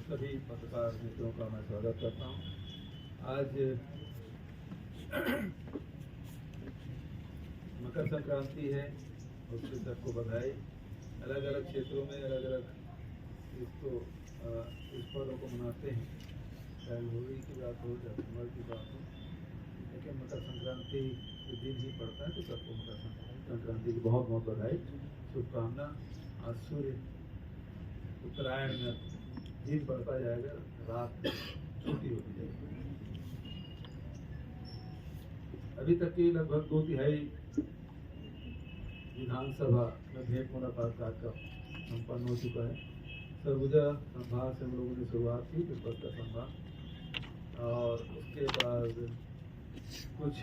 और सभी पत्रकार मित्रों का मैं स्वागत करता हूँ। आज मकर संक्रांति है, उसके सबको बधाई। अलग अलग क्षेत्रों में अलग अलग इस पर्व को मनाते हैं, चाहे होली की बात हो चाहे कुमार की बात हो, लेकिन मकर संक्रांति के दिन ही पड़ता है, तो सबको मकर संक्रांति की बहुत बहुत बधाई, शुभकामना। आज सूर्य उत्तरायण में दिन बढ़ता जाएगा, रात छोटी होती जाएगी। अभी तक की लगभग 2/3 विधानसभा में भेंट मुलाकात कार्यक्रम संपन्न हो चुका है। सरगुजा संभाग से हम लोगों ने शुरुआत की, पिपल का संभाग, और उसके बाद कुछ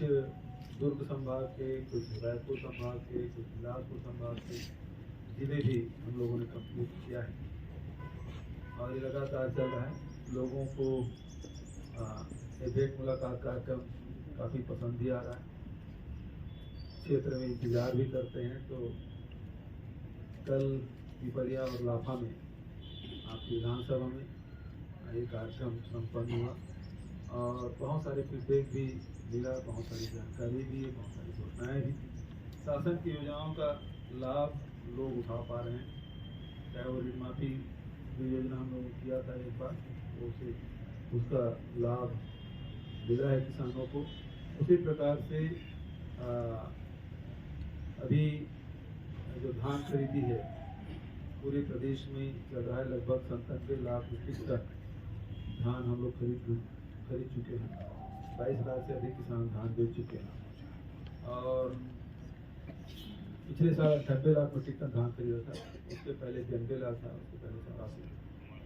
दुर्ग संभाग के, कुछ रायपुर संभाग के, कुछ बिलासपुर संभाग के जिले भी हम लोगों ने कंप्लीट किया है और ये लगातार चल रहा है। लोगों को ये भेंट मुलाकात कार्यक्रम काफ़ी पसंद भी आ रहा है, क्षेत्र में इंतजार भी करते हैं। तो कल पिपरिया और लाफा में आपकी विधानसभा में ये कार्यक्रम संपन्न हुआ और बहुत सारे फीडबैक भी मिला, बहुत सारी जानकारी भी, बहुत सारी घोषणाएँ भी। शासन की योजनाओं का लाभ लोग उठा पा रहे हैं, चाहे वो ऋण माफी जो योजना हम लोगों ने किया था एक बार, उसे उसका लाभ मिल रहा है किसानों को। उसी प्रकार से अभी जो धान खरीदी है पूरे प्रदेश में चल रहा है, लगभग 97 लाख मीट्रिक टन धान हम लोग खरीद चुके हैं। 22 लाख से अधिक किसान धान बेच चुके हैं और पिछले साल 98 लाख मीट्रिक टन धान खरीदा था, उसके पहले 92 लाख था, उसके पहले 87,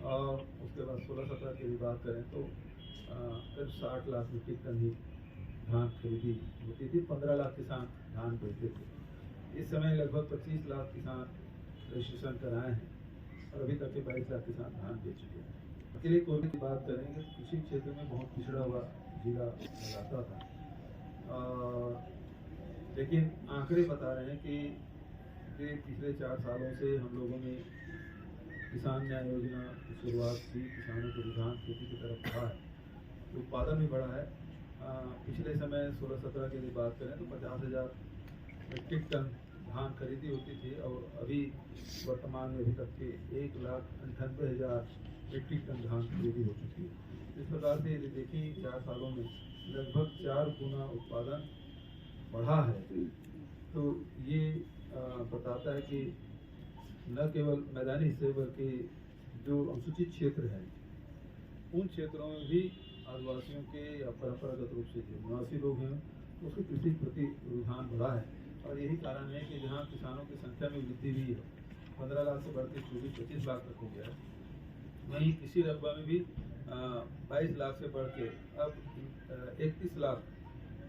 और उसके बाद 16-17 की भी बात करें तो करीब 60 लाख मीट्रिक टन ही धान खरीदी होती थी। 15 लाख किसान धान बेचते थे। इस समय लगभग 25 लाख किसान रजिस्ट्रेशन कराए हैं और अभी तक के 22 लाख किसान धान बेच चुके हैं। अकेले कोयले की बात करेंगे, कृषि क्षेत्र में बहुत पिछड़ा हुआ जिला लगाता था, लेकिन आंकड़े बता रहे हैं कि पिछले 4 सालों से हम लोगों ने किसान न्याय योजना की शुरुआत की, किसानों को रुझान खेती की तरफ बढ़ा है, उत्पादन भी बढ़ा है। पिछले समय 16-17 की बात करें तो 50,000 मीट्रिक टन धान खरीदी होती थी और अभी वर्तमान में अभी तक के 1,98,000 मीट्रिक टन धान खरीदी हो चुकी है। इस प्रकार से यदि देखें 4 सालों में लगभग 4 गुना उत्पादन बढ़ा है, तो ये बताता है कि न केवल मैदानी हिस्से बल्कि जो अनुसूचित क्षेत्र है उन क्षेत्रों में भी आदिवासियों के या परंपरागत रूप से जो निवासी लोग हैं उसके कृषि के प्रति रुझान बढ़ा है और यही कारण है कि जहाँ किसानों की संख्या में वृद्धि हुई है, 15 लाख से बढ़कर 24-25 लाख तक हो गया है, वहीं कृषि रकबा में भी 22 लाख से बढ़ के अब 31 लाख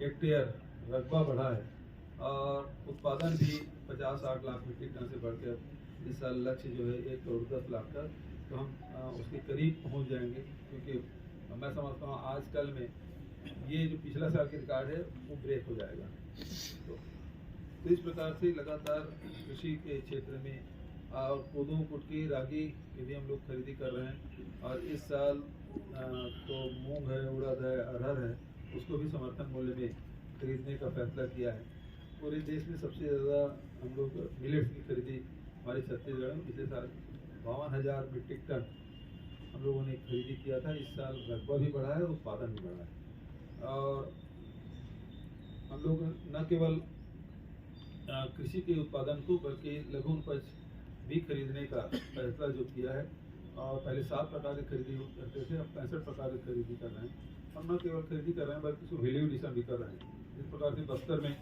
हेक्टेयर रकबा बढ़ा है और उत्पादन भी 50-60 लाख मीट्रिक टन से बढ़कर इस साल लक्ष्य जो है 1,10 लाख का, तो हम उसके करीब पहुंच जाएंगे, क्योंकि मैं समझता हूँ आजकल में ये जो पिछला साल के रिकॉर्ड है वो ब्रेक हो जाएगा। तो इस प्रकार से लगातार कृषि के क्षेत्र में और कोदो, कुटकी, रागी की भी हम लोग खरीदी कर रहे हैं और इस साल तो मूंग है, उड़द है, अरहर है, उसको भी समर्थन मूल्य में खरीदने का फैसला किया है। पूरे देश में सबसे ज़्यादा हम लोग मिलेट्स की खरीदी हमारे छत्तीसगढ़ में पिछले साल 52,000 मीट्रिक टन हम लोगों ने खरीदी किया था। इस साल रकबा भी बढ़ा है और उत्पादन भी बढ़ा है और हम लोग न केवल कृषि के उत्पादन को बल्कि लघु उपज भी खरीदने का फैसला जो किया है और पहले 7 प्रकार की खरीदी करते थे, अब 65 प्रकार की खरीदी कर रहे हैं। हम न केवल खरीदी कर रहे हैं बल्कि उसको वैल्यू एडिशन भी कर रहे हैं। इस प्रकार से बस्तर में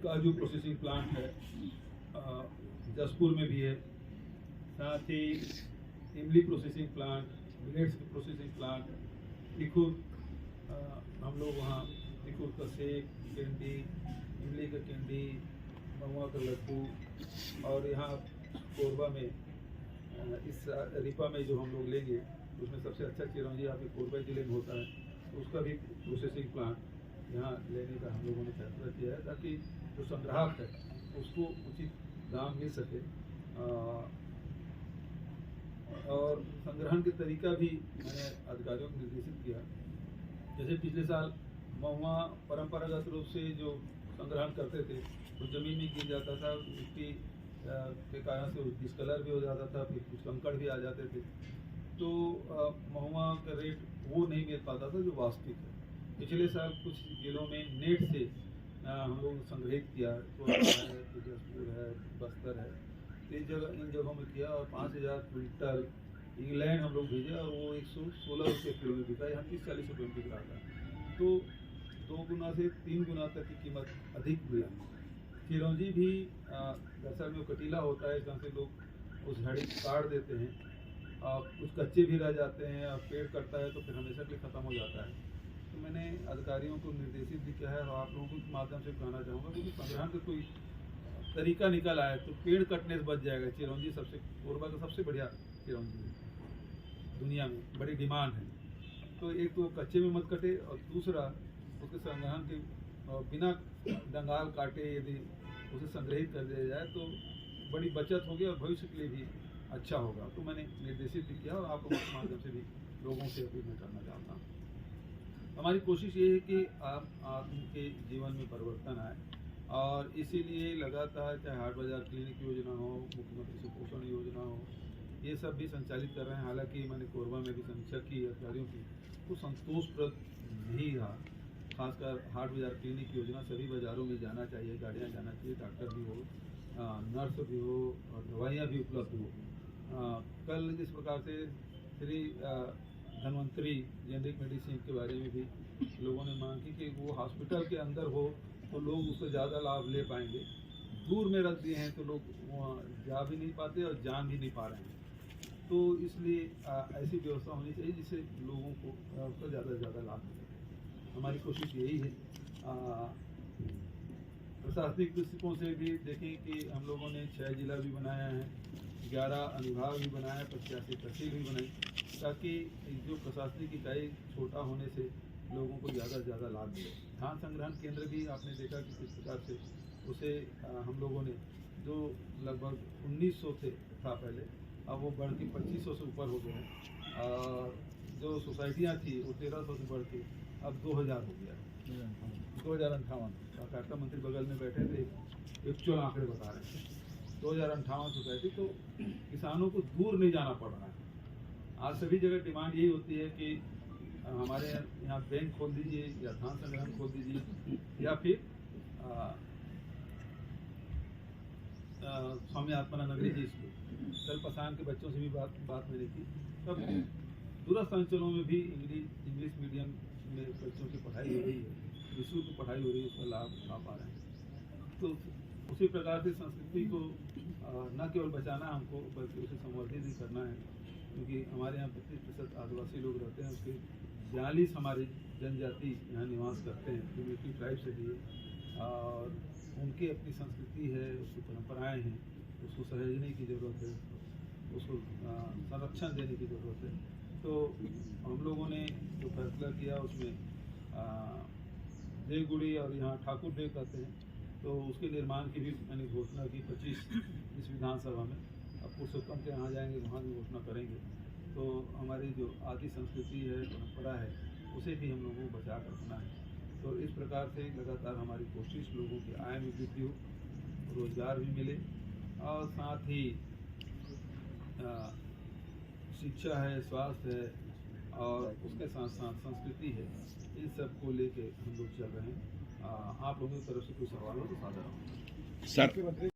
काजू प्रोसेसिंग प्लांट है, जसपुर में भी है, साथ ही इमली प्रोसेसिंग प्लांट, मिलेट्स की प्रोसेसिंग प्लांट, तिखुर हम लोग वहाँ तिखुर का सेक, कैंडी, इमली का कैंडी, महुआ का लड्डू, और यहाँ कोरबा में इस रिपा में जो हम लोग लेंगे उसमें सबसे अच्छा चिरौंजी आपके कोरबा जिले में होता है, तो उसका भी प्रोसेसिंग प्लांट यहाँ लेने का हम लोगों ने फैसला किया है ताकि जो संग्राहक है उसको उचित दाम मिल सके। और संग्रहण के तरीका भी मैंने अधिकारियों को निर्देशित किया। जैसे पिछले साल महुआ परंपरागत रूप से जो संग्रहण करते थे तो ज़मीन में गिर जाता था, मिट्टी के कारण से डिस्कलर भी हो जाता था, फिर कुछ कंकड़ भी आ जाते थे, तो महुआ का रेट वो नहीं मिल पाता था जो वास्तविक है। पिछले साल कुछ जिलों में नेट से हम लोग संग्रहित किया, कोरबा है, फिरोजपुर है, बस्तर है, इन जगहों में किया और 5000 क्विंटल इंग्लैंड हम लोग भेजे और वो 116 रुपये किलो में बिका, यहाँ 30-40 रुपये में बिक रहा था। तो 2 गुना से 3 गुना तक की कीमत अधिक मिला। चिरौंजी भी दरअसल में कटीला होता है, जहाँ से लोग उस झाड़ी को काट देते हैं, कुछ कच्चे भी रह जाते हैं और पेड़ कटता है तो फिर हमेशा के लिए ख़त्म हो जाता है। तो मैंने अधिकारियों को निर्देशित भी किया है और आप लोगों के माध्यम से कहना चाहूँगा कि संग्रहण का कोई तरीका निकल आया तो पेड़ कटने से बच जाएगा। चिरौंजी सबसे कोरबा का सबसे बढ़िया चिरौंजी है, दुनिया में बड़ी डिमांड है। तो एक तो कच्चे में मत कटे और दूसरा उसके संग्रहण के बिना डंगाल काटे यदि उसे संग्रहित कर दिया जाए तो बड़ी बचत होगी और भविष्य के लिए भी अच्छा होगा। तो मैंने निर्देशित भी किया और आप लोगों के माध्यम से भी लोगों से अपील मैं करना चाहता हूँ। हमारी कोशिश ये है कि आदमी के जीवन में परिवर्तन आए और इसीलिए लगातार चाहे हाट बाजार क्लिनिक योजना हो, मुख्यमंत्री सुपोषण योजना हो, ये सब भी संचालित कर रहे हैं। हालांकि मैंने कोरबा में भी समीक्षा की अधिकारियों की तो संतोषप्रद नहीं रहा। खासकर हाट बाजार क्लिनिक योजना सभी बाज़ारों में जाना चाहिए, गाड़ियाँ जाना चाहिए, डॉक्टर भी हो, नर्स भी हो और दवाइयाँ भी उपलब्ध हो। कल जिस प्रकार से श्री धन्वंतरी जेनरिक मेडिसिन के बारे में भी लोगों ने मांग की कि वो हॉस्पिटल के अंदर हो तो लोग उससे ज़्यादा लाभ ले पाएंगे। दूर में रख दिए हैं तो लोग वहाँ जा भी नहीं पाते और जान भी नहीं पा रहे हैं। तो इसलिए ऐसी व्यवस्था होनी चाहिए जिससे लोगों को उसका ज़्यादा से ज़्यादा लाभ मिले। हमारी कोशिश यही है। प्रशासनिक दृष्टिकोण से भी देखें कि हम लोगों ने 6 जिला भी बनाया है, 11 अनुभाग भी बनाया, 85 तहसील भी बनाई, ताकि जो प्रशासनिक इकाई छोटा होने से लोगों को ज़्यादा से ज़्यादा लाभ मिले। धान संग्रहण केंद्र भी आपने देखा कि किस प्रकार से उसे हम लोगों ने जो लगभग 1900 था पहले, अब वो बढ़ के 2500 से ऊपर हो गए हैं और जो सोसाइटियाँ थी वो 1300 से बढ़ के अब 2000 हो गया। 2058 सहकारिता मंत्री बगल में बैठे थे, एक्चुअल आंकड़े बता रहे हैं 2058 सोसाइटी। तो किसानों को दूर नहीं जाना पड़ रहा है। आज सभी जगह डिमांड यही होती है कि हमारे यहाँ बैंक खोल दीजिए या धान संग्रहण खोल दीजिए या फिर स्वामी आत्मानंद अंग्रेजी स्कूल। कल पसान के बच्चों से भी बात मैंने की, तब दूरस्थ अंचलों में भी इंग्लिश मीडियम में बच्चों की पढ़ाई हो रही है, निःशुल्क पढ़ाई हो रही है, उसका लाभ उठा पा रहे हैं। तो उसी प्रकार से संस्कृति को न केवल बचाना हमको बल्कि उसे संवर्धित भी करना है, क्योंकि हमारे यहाँ 25% आदिवासी लोग रहते हैं, उसके 42 हमारी जनजाति यहाँ निवास करते हैं, प्रिमिटिव ट्राइब से भी, और उनकी अपनी संस्कृति है, उसकी परंपराएं हैं, उसको सहेजने की ज़रूरत है, उसको संरक्षण देने की ज़रूरत है। तो हम लोगों ने जो फैसला किया उसमें देवगुड़ी और यहाँ ठाकुर देव कहते हैं, तो उसके निर्माण की भी मैंने घोषणा की 25 इस विधानसभा में। अब पुरुषोत्तम के यहाँ जाएंगे, वहाँ भी घोषणा करेंगे। तो हमारी जो आदि संस्कृति है, परंपरा है, उसे भी हम लोगों को बचा कर रखना है। तो इस प्रकार से लगातार हमारी कोशिश लोगों की आय में वृद्धि हो, रोजगार भी मिले और साथ ही शिक्षा है, स्वास्थ्य है और उसके साथ साथ संस्कृति है, इन सब को लेके हम लोग चल रहे हैं। आप लोगों की तरफ से कोई सवाल हो तो साझा हो। सर